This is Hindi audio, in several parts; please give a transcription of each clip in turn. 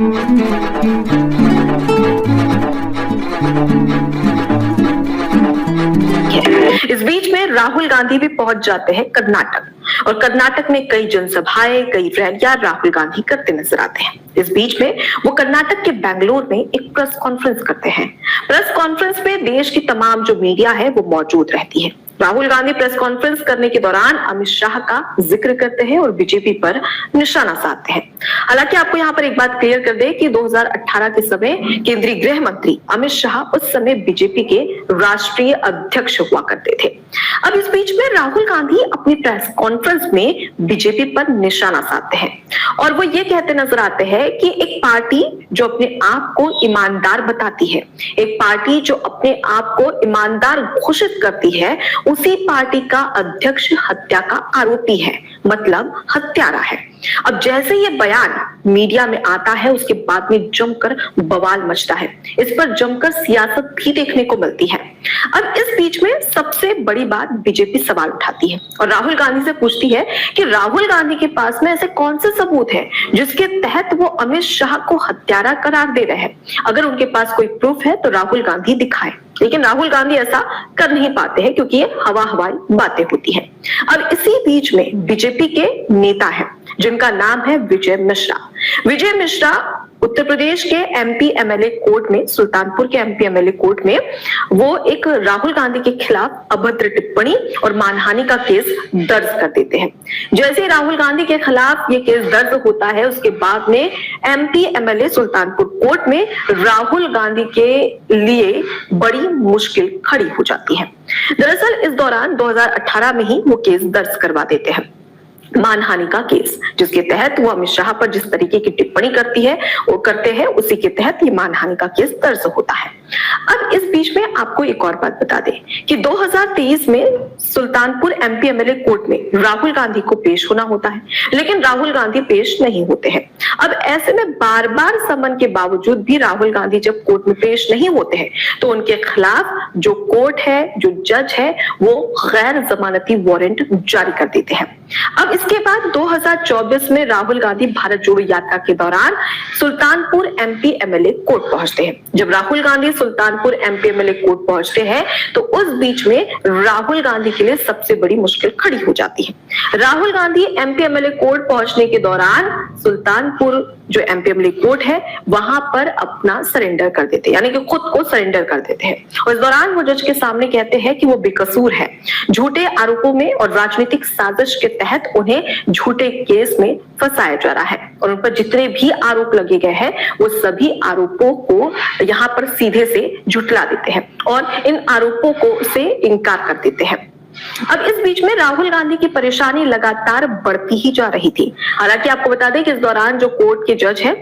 इस बीच में राहुल गांधी भी पहुंच जाते हैं कर्नाटक और कर्नाटक में कई जनसभाएं, कई रैलियां राहुल गांधी करते नजर आते हैं। इस बीच में वो कर्नाटक के बेंगलुरु में एक प्रेस कॉन्फ्रेंस करते हैं। प्रेस कॉन्फ्रेंस में देश की तमाम जो मीडिया है वो मौजूद रहती है। राहुल गांधी प्रेस कॉन्फ्रेंस करने के दौरान अमित शाह का जिक्र करते हैं और बीजेपी पर निशाना साधते हैं। हालांकि आपको यहाँ पर एक बात क्लियर कर दे कि 2018 के समय केंद्रीय गृह मंत्री अमित शाह उस समय बीजेपी के राष्ट्रीय अध्यक्ष हुआ करते थे। अब इस बीच में राहुल गांधी अपनी प्रेस कॉन्फ्रेंस में बीजेपी पर निशाना साधते हैं और वो ये कहते नजर आते हैं कि एक पार्टी जो अपने आप को ईमानदार बताती है, एक पार्टी जो अपने आप को ईमानदार घोषित करती है, उसी पार्टी का अध्यक्ष हत्या का आरोपी है, मतलब हत्यारा है। अब जैसे ये बयान मीडिया में आता है उसके बाद में जमकर बवाल मचता है। इस पर जमकर सियासत भी देखने को मिलती है। अब इस बीच में सबसे बड़ी बात बीजेपी सवाल उठाती है और राहुल गांधी से पूछती है कि राहुल गांधी के पास में ऐसे कौन से सबूत है जिसके तहत वो अमित शाह को हत्यारा करार दे रहे हैं। अगर उनके पास कोई प्रूफ है तो राहुल गांधी दिखाए, लेकिन राहुल गांधी ऐसा कर नहीं पाते हैं क्योंकि ये हवाई बातें होती हैं। अब इसी बीच में बीजेपी के नेता हैं जिनका नाम है विजय मिश्रा। विजय मिश्रा उत्तर प्रदेश के एमपी एमएलए कोर्ट में, सुल्तानपुर के एमपी एमएलए कोर्ट में वो एक राहुल गांधी के खिलाफ अभद्र टिप्पणी और मानहानि का केस दर्ज कर देते हैं। जैसे राहुल गांधी के खिलाफ ये केस दर्ज होता है उसके बाद में एमपी एमएलए सुल्तानपुर कोर्ट में राहुल गांधी के लिए बड़ी मुश्किल खड़ी हो जाती है। दरअसल इस दौरान 2018 में ही वो केस दर्ज करवा देते हैं, मानहानि का केस, जिसके तहत वो अमित शाह पर जिस तरीके की टिप्पणी करते हैं उसी के तहत ये मानहानि का केस दर्ज होता है। अब इस बीच में आपको एक और बात बता दें कि 2023 में सुल्तानपुर एमपी एमएलए कोर्ट में राहुल गांधी को पेश होना होता है, लेकिन राहुल गांधी पेश नहीं होते हैं। अब ऐसे में बार बार समन के बावजूद भी राहुल गांधी जब कोर्ट में पेश नहीं होते हैं तो उनके खिलाफ जो कोर्ट है, जो जज है, वो गैर जमानती वारंट जारी कर देते हैं। अब इसके बाद 2024 में राहुल गांधी भारत जोड़ो यात्रा के दौरान सुल्तानपुर एमपी एमएलए कोर्ट पहुंचते हैं। जब Rahul Gandhi Sultanpur MP MLA court पहुंचते हैं तो उस बीच में राहुल गांधी के लिए सबसे बड़ी मुश्किल खड़ी हो जाती है। Rahul Gandhi MP MLA court पहुंचने के दौरान सुल्तानपुर जो एमपी एमएलए कोर्ट है वहां पर अपना सरेंडर कर देते हैं, यानी कि खुद को सरेंडर कर देते हैं और इस दौरान वो जज के सामने कहते हैं कि वो बेकसूर है। झूठे आरोपों में और राजनीतिक साजिश के तहत उन्हें झूठे केस में फंसाया जा रहा है और उन पर जितने भी आरोप लगे गए हैं वो सभी आरोपों को यहाँ पर सीधे से झुठला देते हैं और इन आरोपों को से इनकार कर देते हैं। अब इस बीच में राहुल गांधी की परेशानी लगातार बढ़ती ही जा रही थी। हालांकि आपको बता दें कि इस दौरान जो कोर्ट के जज है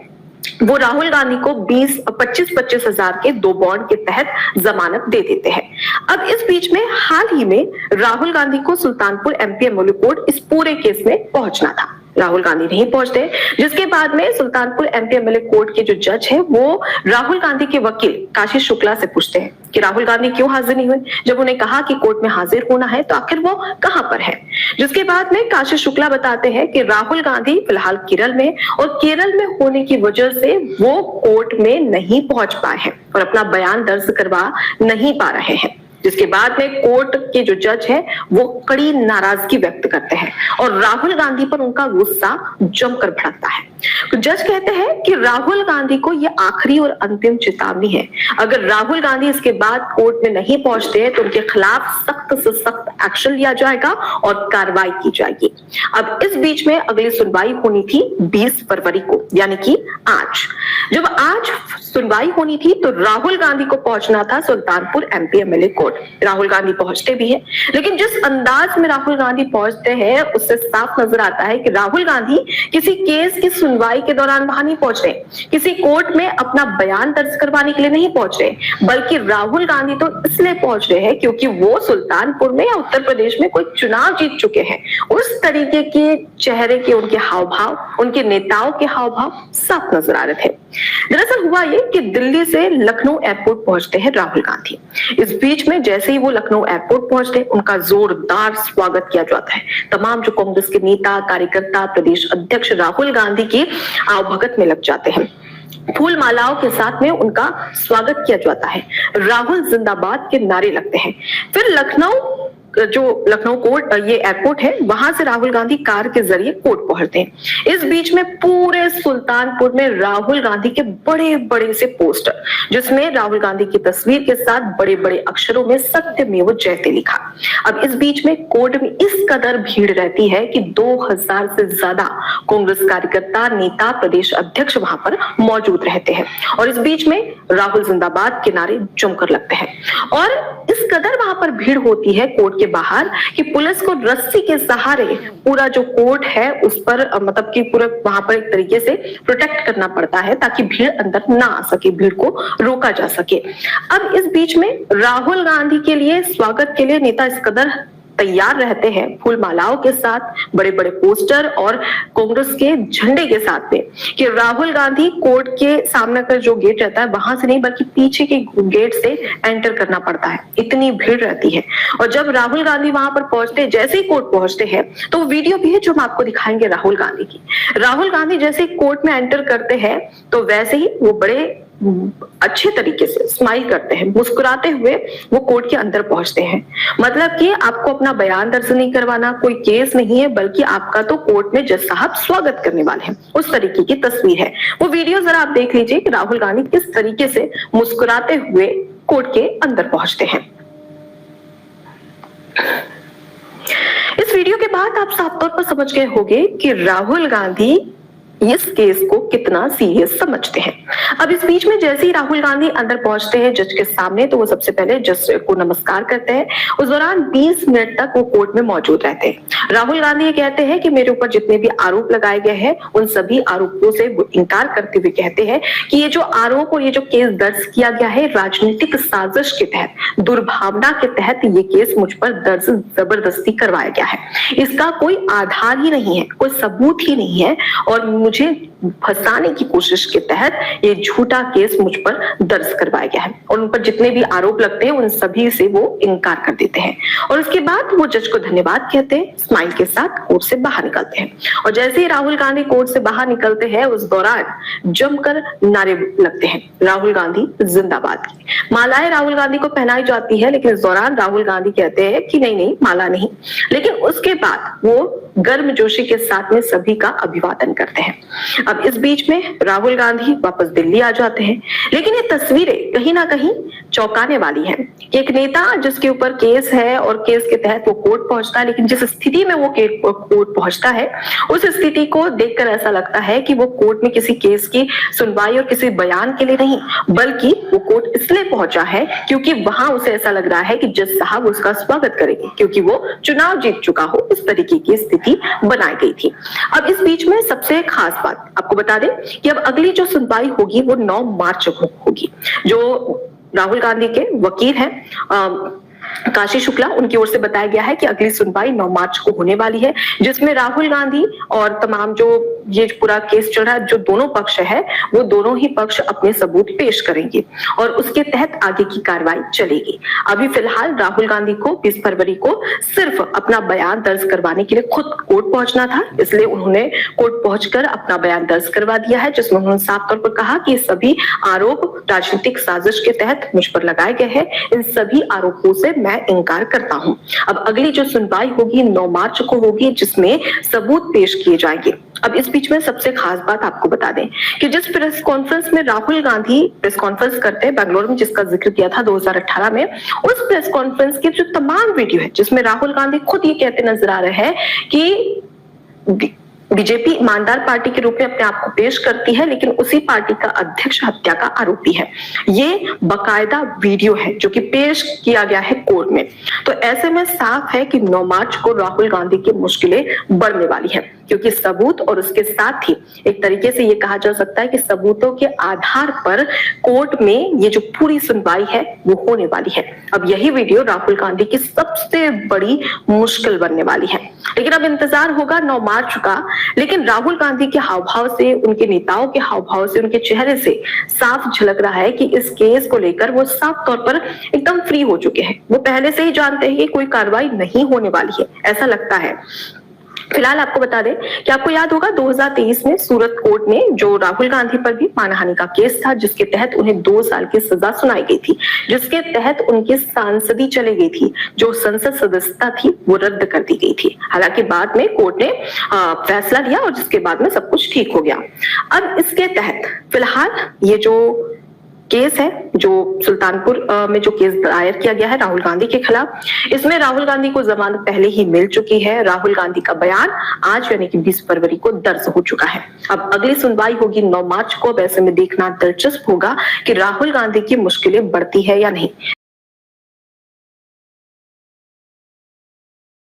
वो राहुल गांधी को 25-25 हजार के 2 बॉन्ड के तहत जमानत दे देते हैं। अब इस बीच में हाल ही में राहुल गांधी को सुल्तानपुर एमपी एमएलए कोर्ट इस पूरे केस में पहुंचना था, राहुल गांधी नहीं पहुंचते, जिसके बाद में सुल्तानपुर एमपी एमएलए कोर्ट के जो जज है वो राहुल गांधी के वकील काशी शुक्ला से पूछते हैं कि राहुल गांधी क्यों हाजिर नहीं हुए। जब उन्हें कहा कि कोर्ट में हाजिर होना है तो आखिर वो कहां पर है, जिसके बाद में काशी शुक्ला बताते हैं कि राहुल गांधी फिलहाल केरल में और केरल में होने की वजह से वो कोर्ट में नहीं पहुंच पाए हैं और अपना बयान दर्ज करवा नहीं पा रहे हैं। जिसके बाद में कोर्ट के जो जज है वो कड़ी नाराजगी व्यक्त करते हैं और राहुल गांधी पर उनका गुस्सा जमकर भड़कता है। जज कहते हैं कि राहुल गांधी को ये आखिरी और अंतिम चेतावनी है। अगर राहुल गांधी इसके बाद कोर्ट में नहीं पहुंचते तो उनके खिलाफ सख्त से सख्त एक्शन लिया जाएगा और कार्रवाई की जाएगी। अब इस बीच में अगली सुनवाई होनी थी 20 फरवरी को, यानी कि आज। जब आज सुनवाई होनी थी तो राहुल गांधी को पहुंचना था Sultanpur MP MLA court. Rahul Gandhi पहुंचते भी हैं, लेकिन जिस अंदाज में राहुल गांधी पहुंचते हैं उससे साफ नजर आता है कि राहुल गांधी किसी केस की सुनवाई के दौरान वहां नहीं पहुंच रहे, किसी कोर्ट में अपना बयान दर्ज करवाने के लिए नहीं पहुंच रहे, बल्कि राहुल गांधी तो इसलिए पहुंच रहे हैं क्योंकि वो सुल्तानपुर में या उत्तर प्रदेश में कोई चुनाव जीत चुके हैं। उस तरीके के चेहरे के उनके हाव भाव, उनके नेताओं के हाव भाव साफ नजर आ रहे थे। दरअसल हुआ ये कि दिल्ली से लखनऊ एयरपोर्ट पहुंचते हैं राहुल गांधी। इस बीच में जैसे ही वो लखनऊ एयरपोर्ट पहुंचते उनका जोरदार स्वागत किया जाता है। तमाम जो कांग्रेस के नेता कार्यकर्ता प्रदेश अध्यक्ष राहुल गांधी की आवभगत में लग जाते हैं। फूल मालाओं के साथ में उनका स्वागत किया जाता है। राहुल जिंदाबाद के नारे लगते हैं। फिर लखनऊ कोर्ट, ये एयरपोर्ट है, वहां से राहुल गांधी कार के जरिए कोर्ट पहुंचते हैं। इस बीच में पूरे सुल्तानपुर में राहुल गांधी के बड़े बड़े से पोस्टर, जिसमें राहुल गांधी की तस्वीर के साथ बड़े बड़े अक्षरों में सत्यमेव जयते लिखा। अब इस बीच में कोर्ट में इस कदर भीड़ रहती है कि 2000 से ज्यादा कांग्रेस कार्यकर्ता, नेता, प्रदेश अध्यक्ष वहां पर मौजूद रहते हैं और इस बीच में राहुल जिंदाबाद के नारे जमकर लगते हैं। और इस कदर वहां पर भीड़ होती है कोर्ट के बाहर कि पुलिस को रस्सी के सहारे पूरा जो कोर्ट है उस पर मतलब कि पूरा वहां पर एक तरीके से प्रोटेक्ट करना पड़ता है ताकि भीड़ अंदर ना आ सके, भीड़ को रोका जा सके। अब इस बीच में राहुल गांधी के लिए स्वागत के लिए नेता इस कदर तैयार रहते हैं, फूल मालाओं के साथ, बड़े बड़े पोस्टर और कांग्रेस के झंडे के साथ में, कि राहुल गांधी कोर्ट के सामने का जो गेट रहता है वहां से नहीं बल्कि पीछे के गेट से एंटर करना पड़ता है। इतनी भीड़ रहती है। और जब राहुल गांधी वहां पर पहुंचते, जैसे ही कोर्ट पहुंचते हैं, तो वीडियो भी है जो हम आपको दिखाएंगे राहुल गांधी की। राहुल गांधी जैसे ही कोर्ट में एंटर करते हैं तो वैसे ही वो बड़े अच्छे तरीके से स्माइल करते हैं, मुस्कुराते हुए वो कोर्ट के अंदर पहुंचते हैं। मतलब कि आपको अपना बयान दर्ज नहीं करवाना, कोई केस नहीं है, बल्कि आपका तो कोर्ट में जज साहब स्वागत करने वाले हैं, उस तरीके की तस्वीर है। वो वीडियो जरा आप देख लीजिए कि राहुल गांधी किस तरीके से मुस्कुराते हुए कोर्ट के अंदर पहुंचते हैं। इस वीडियो के बाद आप साफ तौर पर समझ गए होंगे कि राहुल गांधी इस केस को कितना सीरियस समझते हैं। अब इस बीच में जैसे ही राहुल गांधी अंदर पहुंचते हैं जज के सामने, तो वो सबसे पहले जज को नमस्कार करते हैं। उस दौरान 20 मिनट तक वो कोर्ट में मौजूद रहते हैं। राहुल गांधी ये कहते हैं कि मेरे ऊपर जितने भी आरोप लगाए गए हैं उन सभी आरोपों से वो इनकार करते हुए कहते हैं कि ये जो आरोप और ये जो केस दर्ज किया गया है, राजनीतिक साजिश के तहत, दुर्भावना के तहत ये केस मुझ पर दर्ज जबरदस्ती करवाया गया है। इसका कोई आधार ही नहीं है, कोई सबूत ही नहीं है और मुझे फंसाने की कोशिश के तहत ये झूठा केस मुझ पर दर्ज करवाया गया है और उन पर जितने भी आरोप लगते हैं उन सभी से वो इनकार कर देते हैं। और उसके बाद वो जज को धन्यवाद कहते हैं, स्माइल के साथ कोर्ट से बाहर निकलते हैं। और जैसे ही राहुल गांधी कोर्ट से बाहर निकलते हैं उस दौरान जमकर नारे लगते हैं, राहुल गांधी जिंदाबाद की। मालाएं राहुल गांधी को पहनाई जाती है, लेकिन इस दौरान राहुल गांधी कहते हैं कि नहीं माला नहीं। लेकिन उसके बाद वो गर्मजोशी के साथ में सभी का अभिवादन करते हैं। अब इस बीच में राहुल गांधी वापस दिल्ली आ जाते हैं। लेकिन ये तस्वीरें कहीं ना कहीं चौंकाने वाली हैं। एक नेता जिसके ऊपर केस है और केस के तहत वो कोर्ट पहुंचता है, लेकिन जिस स्थिति में वो कोर्ट पहुंचता है उस स्थिति को देखकर ऐसा लगता है कि वो कोर्ट में किसी केस की सुनवाई और किसी बयान के लिए नहीं, बल्कि वो कोर्ट इसलिए पहुंचा है क्योंकि वहां उसे ऐसा लग रहा है कि जज साहब उसका स्वागत करेंगे, क्योंकि वो चुनाव जीत चुका हो, इस तरीके की स्थिति बनाई गई थी। अब इस बीच में सबसे खास बात आपको बता दें कि अब अगली जो सुनवाई होगी वो 9 मार्च को होगी। जो राहुल गांधी के वकील हैं काशी शुक्ला, उनकी ओर से बताया गया है कि अगली सुनवाई 9 मार्च को होने वाली है, जिसमें राहुल गांधी और तमाम जो ये पूरा केस चल रहा है, जो दोनों पक्ष है वो दोनों ही पक्ष अपने सबूत पेश करेंगे और उसके तहत आगे की कार्रवाई चलेगी। अभी फिलहाल राहुल गांधी को 20 फरवरी को सिर्फ अपना बयान दर्ज करवाने के लिए खुद कोर्ट पहुंचना था, इसलिए उन्होंने कोर्ट पहुंचकर अपना बयान दर्ज करवा दिया है, जिसमें उन्होंने साफ तौर पर कहा कि सभी आरोप राजनीतिक साजिश के तहत मुझ पर लगाए गए हैं, इन सभी आरोपों से मैं इनकार करता हूं। अब अगली जो सुनवाई होगी 9 मार्च को होगी, जिसमें सबूत पेश किए जाएंगे। अब इस बीच में सबसे खास बात आपको बता दें कि जिस प्रेस कॉन्फ्रेंस में राहुल गांधी प्रेस कॉन्फ्रेंस करते हैं बेंगलोर में, जिसका जिक्र किया था 2018 में, उस प्रेस कॉन्फ्रेंस की जो तमाम वीडियो है जिसमें राहुल गांधी खुद ये कहते नजर आ रहे हैं कि बीजेपी ईमानदार पार्टी के रूप में अपने आप को पेश करती है, लेकिन उसी पार्टी का अध्यक्ष हत्या का आरोपी है। ये बकायदा वीडियो है जो कि पेश किया गया है कोर्ट में। तो ऐसे में साफ है कि 9 मार्च को राहुल गांधी की मुश्किलें बढ़ने वाली है, क्योंकि सबूत और उसके साथ ही एक तरीके से ये कहा जा सकता है कि सबूतों के आधार पर कोर्ट में ये जो पूरी सुनवाई है वो होने वाली है। अब यही वीडियो राहुल गांधी की सबसे बड़ी मुश्किल बनने वाली है। लेकिन अब इंतजार होगा 9 मार्च का। लेकिन राहुल गांधी के हाव भाव से, उनके नेताओं के हाव भाव से, उनके चेहरे से साफ झलक रहा है कि इस केस को लेकर वो साफ तौर पर एकदम फ्री हो चुके हैं। वो पहले से ही जानते हैं कि कोई कार्रवाई नहीं होने वाली है, ऐसा लगता है। फिलहाल आपको बता दें कि आपको याद होगा 2023 में सूरत कोर्ट में जो राहुल गांधी पर भी मानहानि का केस था, जिसके तहत उन्हें 2 साल की सजा सुनाई गई थी, जिसके तहत उनकी सांसदी चली गई थी, जो संसद सदस्यता थी वो रद्द कर दी गई थी। हालांकि बाद में कोर्ट ने फैसला लिया और जिसके बाद में सब कुछ ठीक हो गया। अब इसके तहत फिलहाल ये जो केस है, जो सुल्तानपुर में जो केस दायर किया गया है राहुल गांधी के खिलाफ, इसमें राहुल गांधी को जमानत पहले ही मिल चुकी है। राहुल गांधी का बयान आज यानी कि 20 फरवरी को दर्ज हो चुका है। अब अगली सुनवाई होगी 9 मार्च को। अब ऐसे में देखना दिलचस्प होगा कि राहुल गांधी की मुश्किलें बढ़ती है या नहीं।